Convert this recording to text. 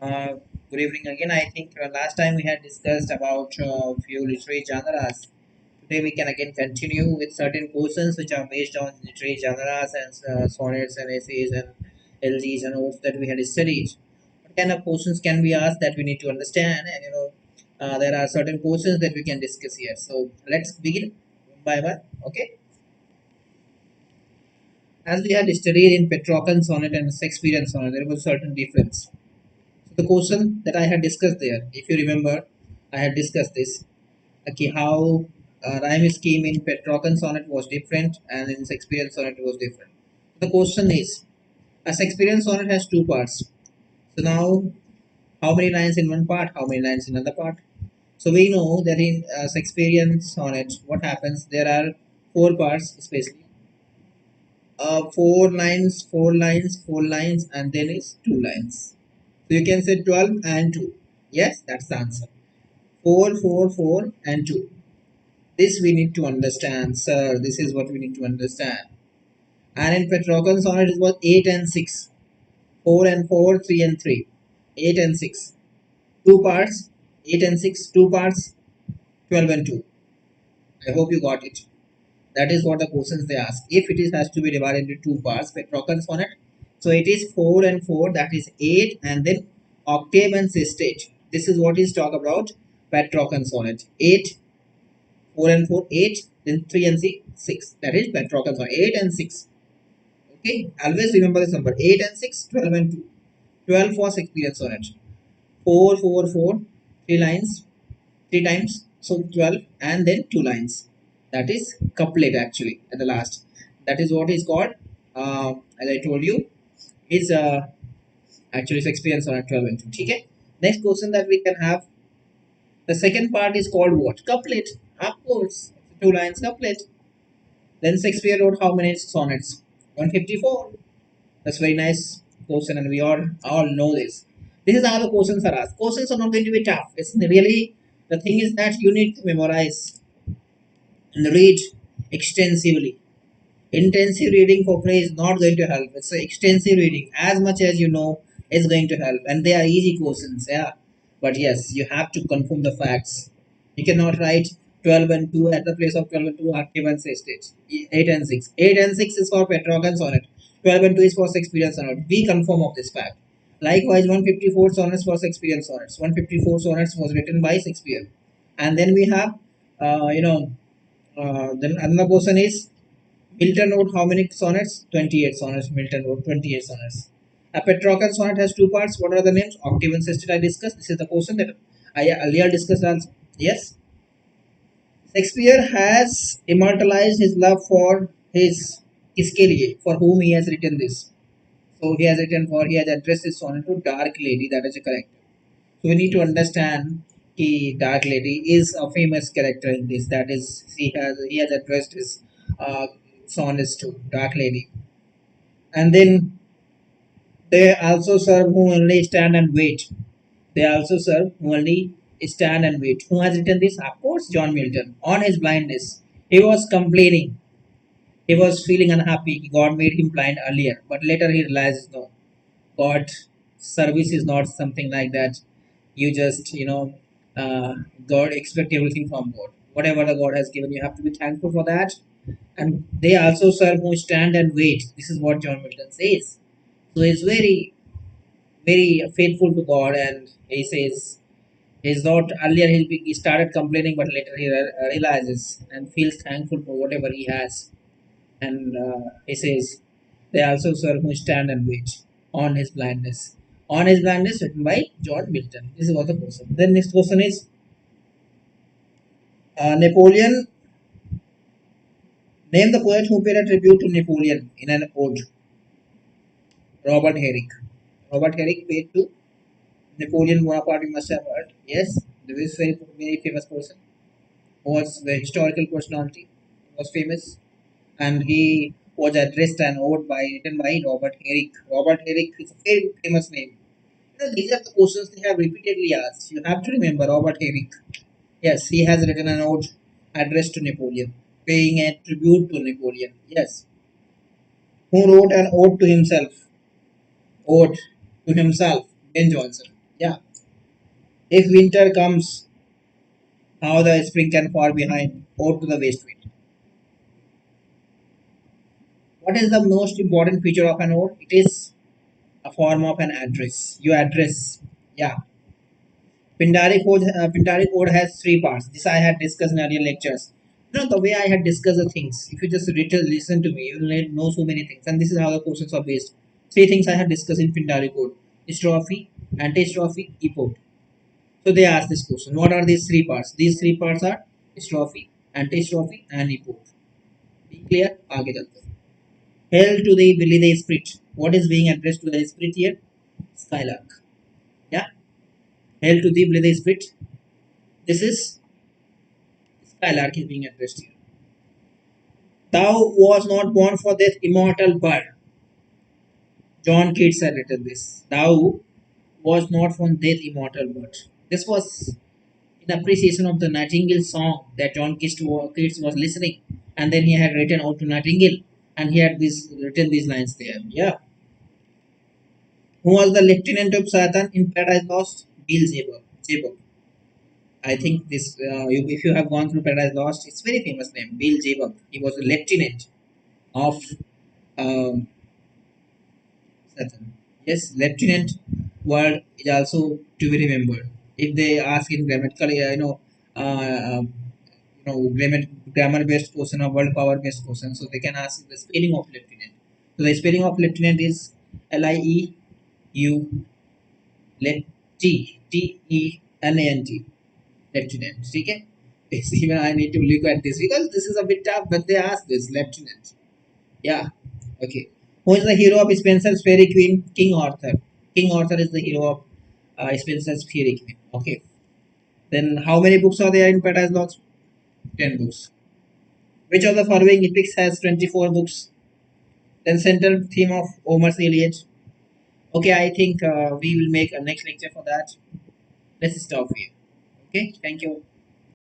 Uh, Good evening again. I think last time we had discussed about few literary genres. Today we can again continue with certain portions which are based on literary genres and sonnets and essays and elegies and odes that we had studied. What kind of portions can be asked that we need to understand? And there are certain portions that we can discuss here. So let's begin one by one. Okay. As we had studied in Petrarchan sonnet and Shakespearean sonnet, there was certain difference. So the question that I had discussed there, if you remember, I had discussed this. Okay, how rhyme scheme in Petrarchan sonnet was different and in Shakespearean sonnet was different. The question is, a Shakespearean sonnet has two parts. So now, how many lines in one part? How many lines in another part? So we know that in Shakespearean sonnet, what happens? There are four parts, especially four lines, four lines, and then is two lines. So you can say 12 and 2. Yes, that's the answer. 4, 4, 4, and 2. This we need to understand, sir. This is what we need to understand. And in Petrarchan sonnet, it was 8 and 6. 4 and 4, 3 and 3. 8 and 6. Two parts. 8 and 6, two parts. 12 and 2. I hope you got it. That is what the questions they ask. If it is has to be divided into two parts, Petrarchan sonnet. So it is 4 and 4, that is 8, and then octave and sestet. This is what is talk about Petrarchan sonnet. 8, 4 and 4, 8, then 3 and 6, 6. That is Petrarchan sonnet. 8 and 6. Okay, always remember this number 8 and 6, 12 and 2. 12 for Shakespearean sonnet. 4, 4, 4, 3 lines, 3 times. So 12 and then 2 lines. That is couplet actually at the last. That is what is called, as I told you, is actually Shakespearean sonnet 12 and 2. Okay. Next question that we can have. The second part is called what? Couplet. Of course. 2 lines couplet. Then Shakespeare wrote how many sonnets? 154. That's very nice question, and we all know this. This is how the questions are asked. Questions are not going to be tough. It's really the thing is that you need to memorize and read extensively. Intensive reading for free is not going to help. It's extensive reading. As much as you know is going to help. And they are easy questions, yeah. But yes, you have to confirm the facts. You cannot write 12 and 2 at the place of 12 and 2 are given say states. 8 and 6. 8 and 6 is for Petrarchan sonnet. 12 and 2 is for Shakespearean sonnet. Be confirm of this fact. Likewise, 154 sonnets for Shakespearean sonnets. 154 sonnets was written by Shakespeare. And then we have, then another question is Milton wrote how many sonnets? 28 sonnets. Milton wrote 28 sonnets. A Petrarchan sonnet has two parts. What are the names? Octave and sestet I discussed. This is the question that I earlier discussed also. Yes. Shakespeare has immortalized his love for his Iskelie, for whom he has written this. So he has addressed his sonnet to Dark Lady, that is a character. So we need to understand the Dark Lady is a famous character in this. That is, he has addressed his uh, sonnets to Dark Lady. And then they also serve who only stand and wait. They also serve who only stand and wait. Who has written this? Of course, John Milton. On his blindness, he was complaining. He was feeling unhappy. God made him blind earlier, but later he realized no, God service is not something like that. You just uh, God expect everything from God. Whatever the God has given, you have to be thankful for that. And they also serve who stand and wait. This is what John Milton says. So he's very faithful to God, and he says he's not earlier he started complaining, but later he realizes and feels thankful for whatever he has. And he says they also serve who stand and wait on his blindness. On his blindness, written by John Milton. This is what the question. Then next question is Napoleon. Name the poet who paid a tribute to Napoleon in an ode. Robert Herrick. Robert Herrick paid to Napoleon Bonaparte. You must have heard. Yes, this is very famous person. Was the historical personality. Was famous, and he was addressed an ode by written by Robert Herrick. Robert Herrick is a very famous name. These are the questions they have repeatedly asked. You have to remember Robert Herrick. Yes, he has written an ode addressed to Napoleon, paying a tribute to Napoleon. Yes, who wrote an ode to himself? Ode to himself, Ben Jonson. Yeah. If winter comes, how the spring can fall behind. Ode to the west wind. What is the most important feature of an ode? It is a form of an address. You address. Yeah. Pindaric ode has three parts. This I had discussed in earlier lectures. The way I had discussed the things. If you just listen to me, you will know so many things. And this is how the questions are based. Three things I had discussed in Pindaric ode: strophe, antistrophe, epoch. So they ask this question: what are these three parts? These three parts are strophe, antistrophe, and epoch. Be clear? आगे चलते हैं. Hail to the Billy the Spirit. What is being addressed to the spirit here? Skylark. Yeah. Hail to the Billy the Spirit. This is Skylark is being addressed here. Thou was not born for this immortal bird. John Keats had written this. Thou was not for this immortal bird. This was in appreciation of the Nightingale song that Keats was listening, and then he had written out to Nightingale, and he had written these lines there. Yeah. Who was the lieutenant of Satan in Paradise Lost? Beelzebub. Zebub. I think if you have gone through Paradise Lost, it's very famous name. Beelzebub. He was a lieutenant of um, Satan. Yes, lieutenant word is also to be remembered. If they ask in grammatical, grammar based question or word power based question, so they can ask the spelling of lieutenant. So the spelling of lieutenant is Lieu let T-E-N-A-N-T lieutenant. Okay? Yes, even I need to look at this because this is a bit tough, but they ask this lieutenant. Yeah. Okay. Who is the hero of Spenser's Fairy Queen? King Arthur. King Arthur is the hero of Spenser's Fairy Queen. Okay. Then how many books are there in Paradise Lost? 10 books. Which of the following epics has 24 books? Then central theme of Homer's Iliad. Okay, I think we will make a next lecture for that. Let's stop here. Okay, thank you.